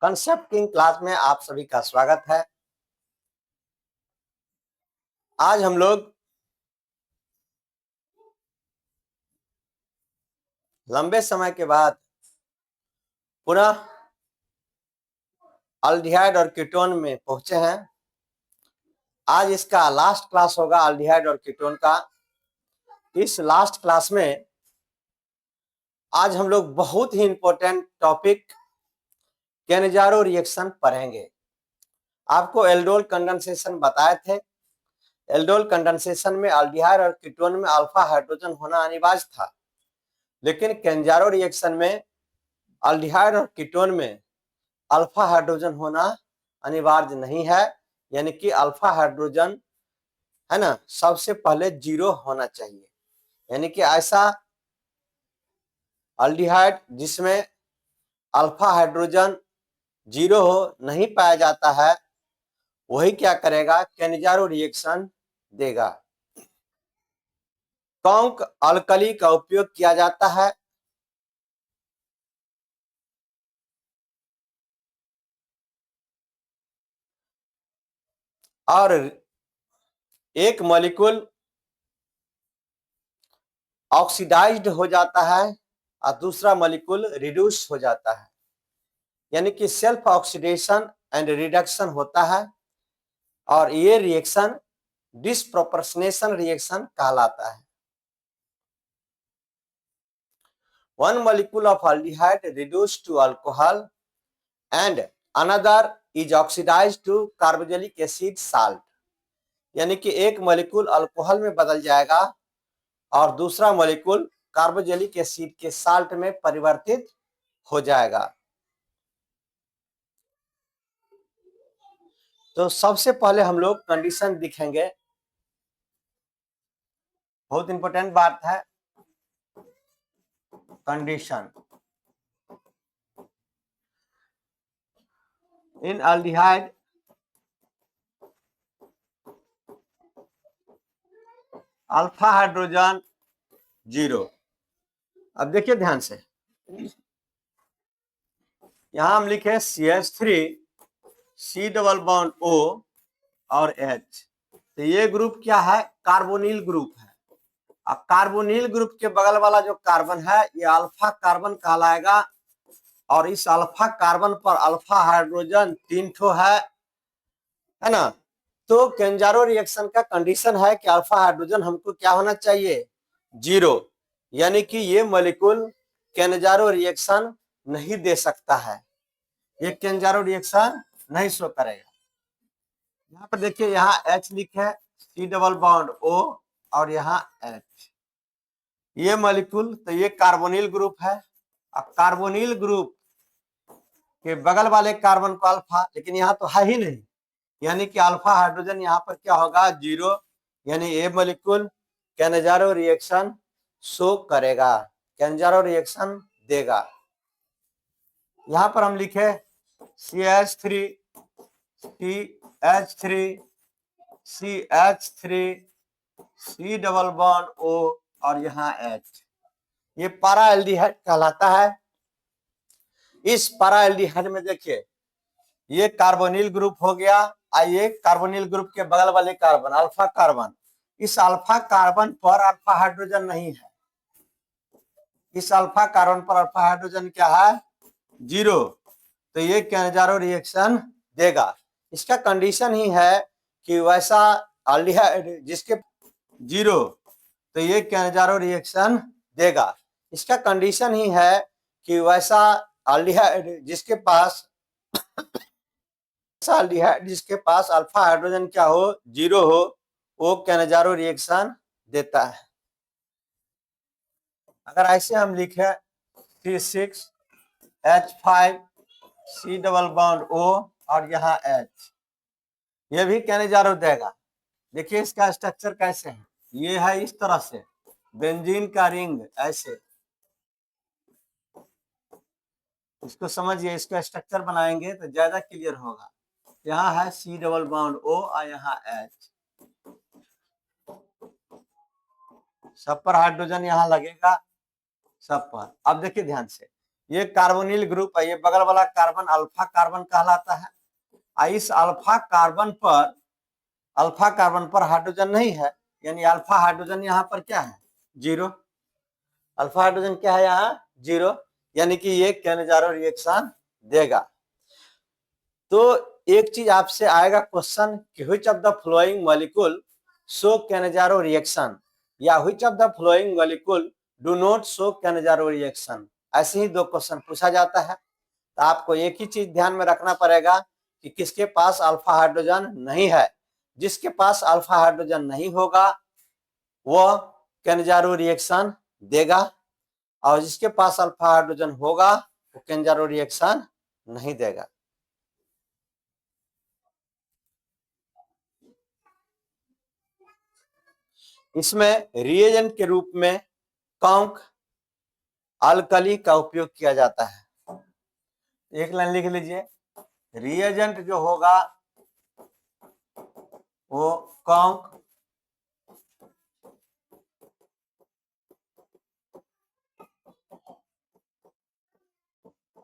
Concept king class में आप सभी का स्वागत है। आज हम लोग लंबे समय के बाद पुनः अल्डिहाइड और कीटोन में पहुंचे हैं। आज इसका लास्ट क्लास होगा अल्डिहाइड और कीटोन का। इस लास्ट क्लास में आज हम लोग बहुत ही इंपॉर्टेंट टॉपिक कैनेजारो रिएक्शन पढ़ेंगे। आपको एल्डोल कंडेंसेशन बताए थे। एल्डोल कंडेंसेशन में अल्डिहाइड और कीटोन में अल्फा हाइड्रोजन होना अनिवार्य था, लेकिन कैनेजारो रिएक्शन में अल्डिहाइड और कीटोन में अल्फा हाइड्रोजन होना अनिवार्य नहीं है। यानी कि अल्फा हाइड्रोजन है ना, सबसे पहले 0 होना चाहिए। यानी कि ऐसा अल्डिहाइड जिसमें अल्फा हाइड्रोजन 0 हो नहीं पाया जाता है, वही क्या करेगा, कैनेजारो रिएक्शन देगा। कौन अल्कली का उपयोग किया जाता है? और एक मॉलिक्यूल ऑक्सीडाइज्ड हो जाता है और दूसरा मॉलिक्यूल रिड्यूस हो जाता है। यानी कि सेल्फ ऑक्सीडेशन एंड रिडक्शन होता है और ये रिएक्शन डिसप्रोपोर्शनेशन रिएक्शन कहलाता है। One molecule of aldehyde reduced to alcohol and another is oxidized to carboxylic acid salt. यानी कि एक मॉलिक्यूल अल्कोहल में बदल जाएगा और दूसरा मॉलिक्यूल कार्बोक्सिलिक एसिड के साल्ट में परिवर्तित हो जाएगा। तो सबसे पहले हम लोग कंडीशन दिखेंगे, बहुत इंपॉर्टेंट बात है कंडीशन। इन अल्डिहाइड अल्फा हाइड्रोजन 0। अब देखिए ध्यान से, यहां हम लिखे CH3 C double bond O और H। तो ये ग्रुप क्या है? कार्बोनिल ग्रुप है। अब कार्बोनिल ग्रुप के बगल वाला जो कार्बन है ये अल्फा कार्बन कहलाएगा और इस अल्फा कार्बन पर अल्फा हाइड्रोजन 3 ठो है ना। तो कैनेजारो रिएक्शन का कंडीशन है कि अल्फा हाइड्रोजन हमको क्या होना चाहिए? 0। यानी कि ये मॉलिक्यूल कैनेजारो रिएक्शन नहीं दे सकता है, ये कैनेजारो रिएक्शन नहीं शो करेगा। यहाँ पर देखिए, यहाँ H लिखे है, C डबल बॉन्ड O और यहाँ H। ये मॉलिक्यूल, तो ये कार्बोनिल ग्रुप है। अब कार्बोनिल ग्रुप के बगल वाले कार्बन को अल्फा, लेकिन यहाँ तो है ही नहीं, यानी कि अल्फा हाइड्रोजन यहाँ पर क्या होगा? 0। यानी ये मॉलिक्यूल कैनेजारो रिएक्शन शो करेगा, कैनेजारो रिएक्शन देगा। यहाँ पर हम लिखे CH3 CH3 CH3 C double bond O और यहाँ H। ये पारा एल्डिहाइड कहलाता है। इस पारा एल्डिहाइड में देखिए, ये कार्बोनिल ग्रुप हो गया। आइए कार्बोनिल ग्रुप के बगल वाले कार्बन अल्फा कार्बन, इस अल्फा कार्बन पर अल्फा हाइड्रोजन नहीं है। इस अल्फा कार्बन पर अल्फा हाइड्रोजन क्या है? 0। तो ये कैनेजारो रिएक्शन देगा। इसका कंडीशन ही है कि वैसा अल्डिहाइड जिसके 0, तो ये कैनेजारो रिएक्शन देगा। इसका कंडीशन ही है कि वैसा अल्डिहाइड जिसके पास अल्डिहाइड जिसके पास अल्फा हाइड्रोजन क्या हो? 0 हो, वो कैनेजारो रिएक्शन देता है। अगर ऐसे हम लिखे C6H5 C double bond O और यहाँ H, ये भी कैनेजारो देगा। देखिए इसका स्ट्रक्चर कैसे है, ये है इस तरह से बेंजीन का रिंग ऐसे, इसको समझिए, इसका स्ट्रक्चर बनाएंगे तो ज्यादा क्लियर होगा। यहाँ है C डबल बॉन्ड O और यहाँ H, सब पर हाइड्रोजन यहाँ लगेगा सब पर। अब देखिए ध्यान से, ये कार्बोनिल ग्रुप है, ये बगल वाला कार्बन अल्फा कार्बन कहलाता है। इस अल्फा कार्बन पर हाइड्रोजन नहीं है, यानी अल्फा हाइड्रोजन यहाँ पर क्या है, 0। अल्फा हाइड्रोजन क्या है यहाँ, 0, यानी कि ये केनेजारो रिएक्शन देगा। तो एक चीज आपसे आएगा क्वेश्चन कि which of the following molecule show Cannizzaro reaction, या which of the following molecule do not show Cannizzaro reaction. ऐसे ही 2 क्वेश्चन पूछा जाता है। तो आपको एक ही चीज ध्यान में रखना पड़ेगा कि किसके पास अल्फा हाइड्रोजन नहीं है। जिसके पास अल्फा हाइड्रोजन नहीं होगा वह केनेजारो रिएक्शन देगा, और जिसके पास अल्फा हाइड्रोजन होगा वो केनेजारो रिएक्शन नहीं देगा। इसमें रिएजेंट के रूप में कॉन्क अल्कली का उपयोग किया जाता है। एक लाइन लिख लीजिए, रिएजेंट जो होगा वो कॉन्क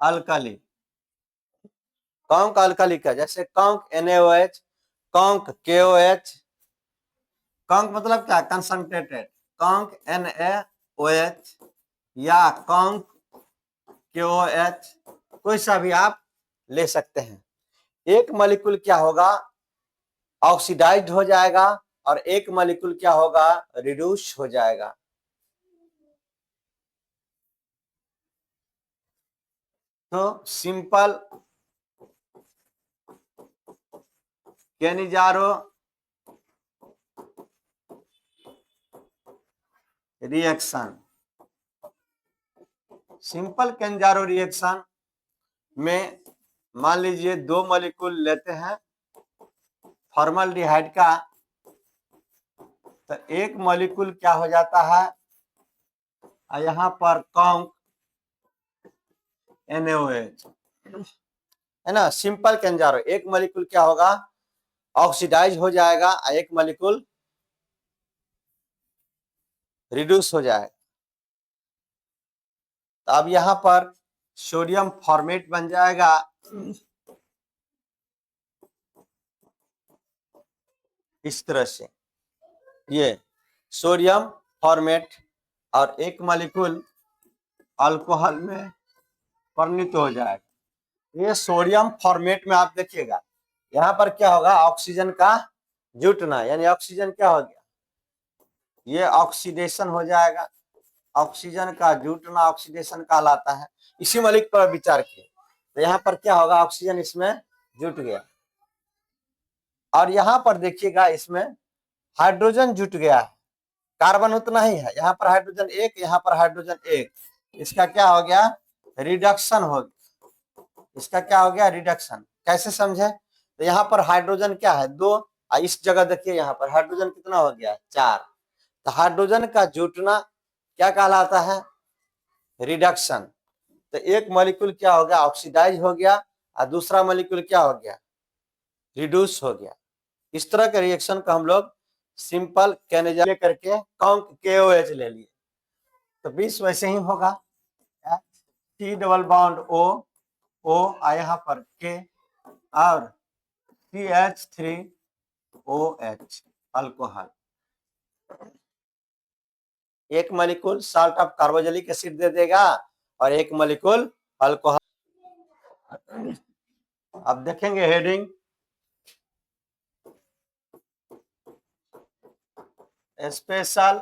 अल्कली, कॉन्क अल्कली का, जैसे conc NaOH, conc KOH। Conc मतलब क्या, कंसंट्रेटेड, कॉन्क NaOH या कॉन्क KOH, कोई सा भी आप ले सकते हैं। एक मॉलिक्यूल क्या होगा, ऑक्सीडाइज्ड हो जाएगा, और एक मॉलिक्यूल क्या होगा, रिड्यूस हो जाएगा। तो simple Cannizzaro reaction, simple Cannizzaro reaction में मान लीजिए 2 मॉलिक्यूल लेते हैं फॉर्मल्डिहाइड का, तो एक मॉलिक्यूल क्या हो जाता है, यहाँ पर कॉन्क NaOH है ना। सिंपल केनिजारो, एक मॉलिक्यूल क्या होगा, ऑक्सीडाइज हो जाएगा, एक मॉलिक्यूल रिड्यूस हो जाएगा। तो अब यहां पर सोडियम फॉर्मेट बन जाएगा, इस तरह से ये सोडियम फॉर्मेट, और एक मॉलिक्यूल अल्कोहल में परिणत हो जाएगा। ये सोडियम फॉर्मेट में आप देखिएगा यहाँ पर क्या होगा, ऑक्सीजन का जुटना, यानी ऑक्सीजन क्या हो गया, ये ऑक्सीडेशन हो जाएगा। ऑक्सीजन का जुटना ऑक्सीडेशन कहलाता है। इसी मॉलिक्यूल पर विचार किए तो यहाँ पर क्या होगा, ऑक्सीजन इसमें जुट गया, और यहाँ पर देखिएगा इसमें हाइड्रोजन जुट गया है, कार्बन उतना ही है, यहाँ पर हाइड्रोजन 1, यहाँ पर हाइड्रोजन 1, इसका क्या हो गया, रिडक्शन हो गया। इसका क्या हो गया, रिडक्शन। कैसे समझे, तो यहाँ पर हाइड्रोजन क्या है, 2, इस जगह देखिए यहाँ पर हाइड्रोजन कितना हो गया, 4। तो हाइड्रोजन का जुटना क्या कहलाता है, रिडक्शन। तो एक मॉलिक्यूल क्या हो गया, ऑक्सीडाइज हो गया, और दूसरा मॉलिक्यूल क्या हो गया, रिड्यूस हो गया। इस तरह के रिएक्शन को हम लोग सिंपल केनेजा करके कॉन्क KOH ले लिए। तो 20 वैसे ही होगा, C डबल बॉन्ड O यहाँ पर K और CH3OH अल्कोहल। एक molecule salt of carboxylic acid दे देगा और एक मॉलिक्यूल अल्कोहल। अब देखेंगे heading, special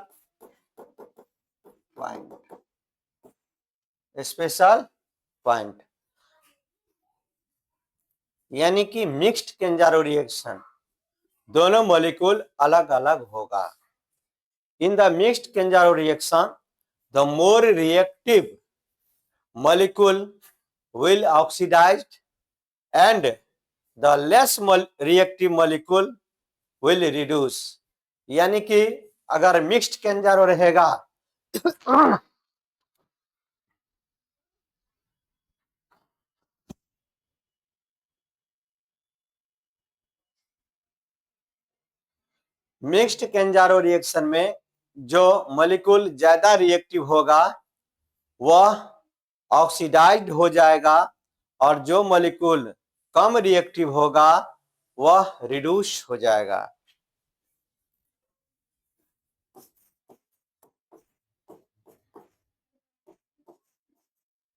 point, special point यानी कि मिक्स्ड केंजारो रिएक्शन, दोनों मॉलिक्यूल अलग अलग होगा। In the mixed Cannizzaro reaction the more reactive molecule will oxidized and the less reactive molecule will reduce। यानी कि अगर मिक्स्ड केंजारो रहेगा मिक्स्ड केंजारो रिएक्शन में जो मॉलिक्यूल ज्यादा रिएक्टिव होगा वह ऑक्सीडाइज्ड हो जाएगा और जो मॉलिक्यूल कम रिएक्टिव होगा वह रिड्यूस हो जाएगा।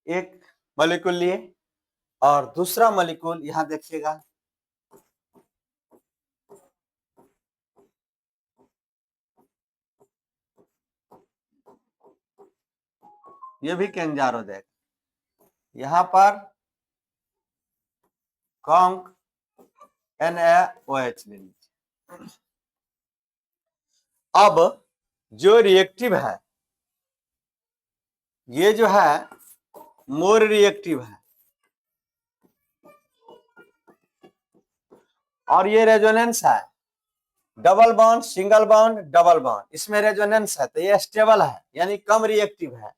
एक मॉलिक्यूल लिए और दूसरा मॉलिक्यूल यहां देखिएगा, ये भी केंजारो देगा, यहां पर कॉन्क NaOH ले लीजिए। अब जो रिएक्टिव है ये जो है मोर रिएक्टिव है और ये रेजोनेंस है, double bond single bond double bond, इसमें रेजोनेंस है तो ये स्टेबल है यानी कम रिएक्टिव है।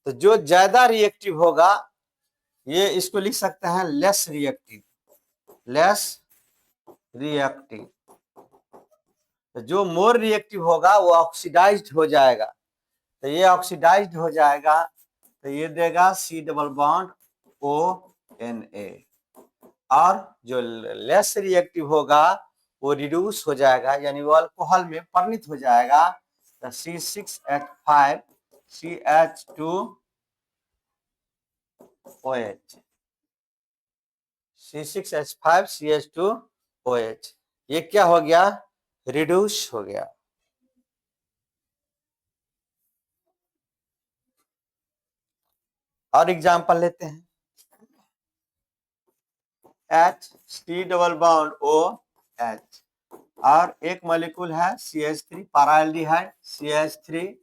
तो जो ज्यादा रिएक्टिव होगा ये इसको लिख सकते हैं लेस रिएक्टिव, लेस रिएक्टिव। तो जो मोर रिएक्टिव होगा वो ऑक्सीडाइज्ड हो जाएगा, तो ये ऑक्सीडाइज्ड हो जाएगा तो ये देगा C डबल बॉन्ड ONA, और जो लेस रिएक्टिव होगा वो रिड्यूस हो जाएगा यानी वो अल्कोहल में परिणत हो जाएगा, तो C6H5 CH2OH, C6H5 CH2OH, ये क्या हो गया, रिड्यूस हो गया। और एग्जांपल लेते हैं, H C double bond OH और एक मॉलिक्यूल है CH3 पैराल्डिहाइड CH3,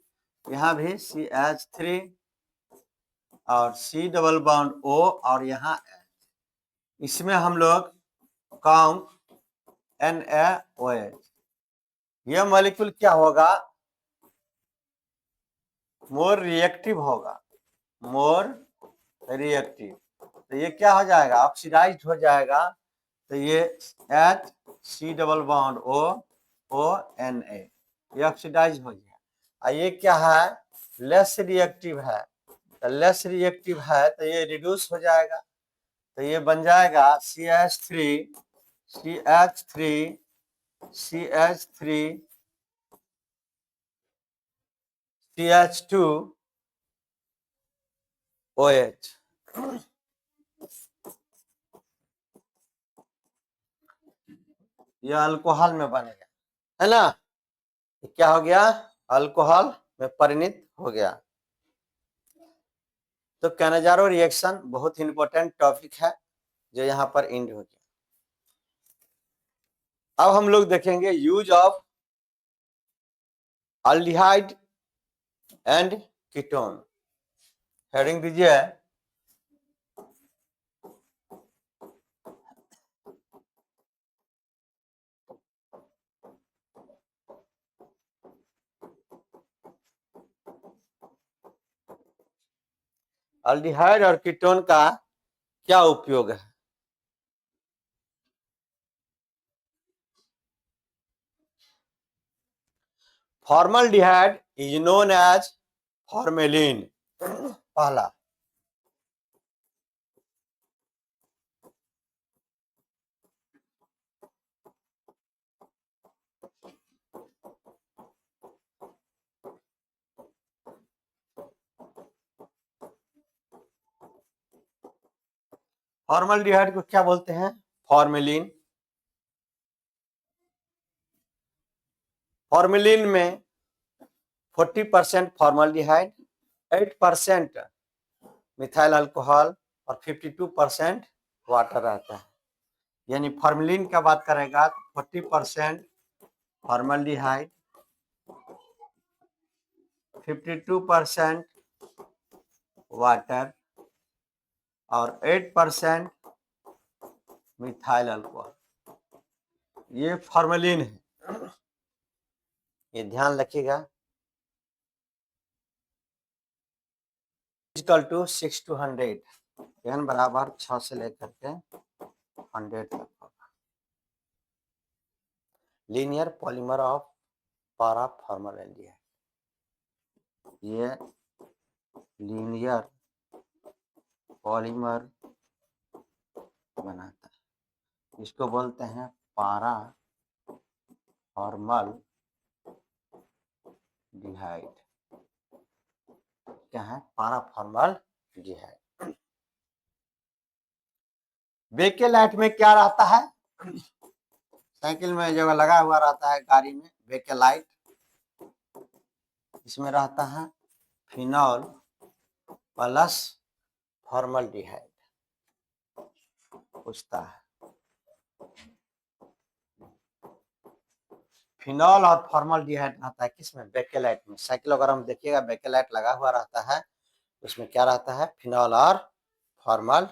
यहाँ भी CH3 और C डबल बॉन्ड O और यहाँ H, इसमें हम लोग कॉन्क NaOH, यह मॉलिक्यूल क्या होगा, मोर रिएक्टिव होगा, मोर रिएक्टिव, तो ये क्या हो जाएगा, ऑक्सीडाइज्ड हो जाएगा, तो ये H C double bond ONA, ये ऑक्सीडाइज हो गया। ये क्या है, लेस रिएक्टिव है, तो लेस रिएक्टिव है तो ये रिड्यूस हो जाएगा, तो ये बन जाएगा CH3 CH3 CH3 CH2OH, ये अल्कोहल में बनेगा, है ना, क्या हो गया, अल्कोहल में परिणत हो गया। तो कैनेजारो रिएक्शन बहुत इंपॉर्टेंट टॉपिक है जो यहाँ पर एंड हो गया। अब हम लोग देखेंगे use of aldehyde and ketone, heading दीजिए अल्डिहाइड और कीटोन का क्या उपयोग है। Formaldehyde is known as formalin, पहला, फॉर्मल्डिहाइड को क्या बोलते हैं, फॉर्मेलिन। फॉर्मेलिन में 40% फॉर्मल्डिहाइड, 8% मिथाइल अल्कोहल और 52% वाटर रहता है, यानी फॉर्मेलिन का बात करेगा तो 40% फॉर्मल्डिहाइड, 52% वाटर और 8% मिथाइल अल्कोहल, ये फॉर्मेलिन है, ये ध्यान रखिएगा। इक्वल टू 6 to 100, n बराबर 6 से लेकर के 100 तक होगा। लीनियर पॉलीमर ऑफ पारा फॉर्मल्डिहाइड, ये लीनियर पॉलीमर बनाता है। इसको बोलते हैं पारा फॉर्मल डिहाइड। क्या है? पारा फॉर्मल डिहाइड। बेकेलाइट में क्या रहता है? साइकिल में जो लगा हुआ रहता है गाड़ी में बेकेलाइट, इसमें रहता है फिनॉल प्लस फॉर्मल्डिहाइड। पूछता है फिनॉल और फॉर्मल्डिहाइड रहता है किसमें? बेकेलाइट में। साइकिल अगर हम देखिएगा बेकेलाइट लगा हुआ रहता है, उसमें क्या रहता है? फिनॉल और फॉर्मल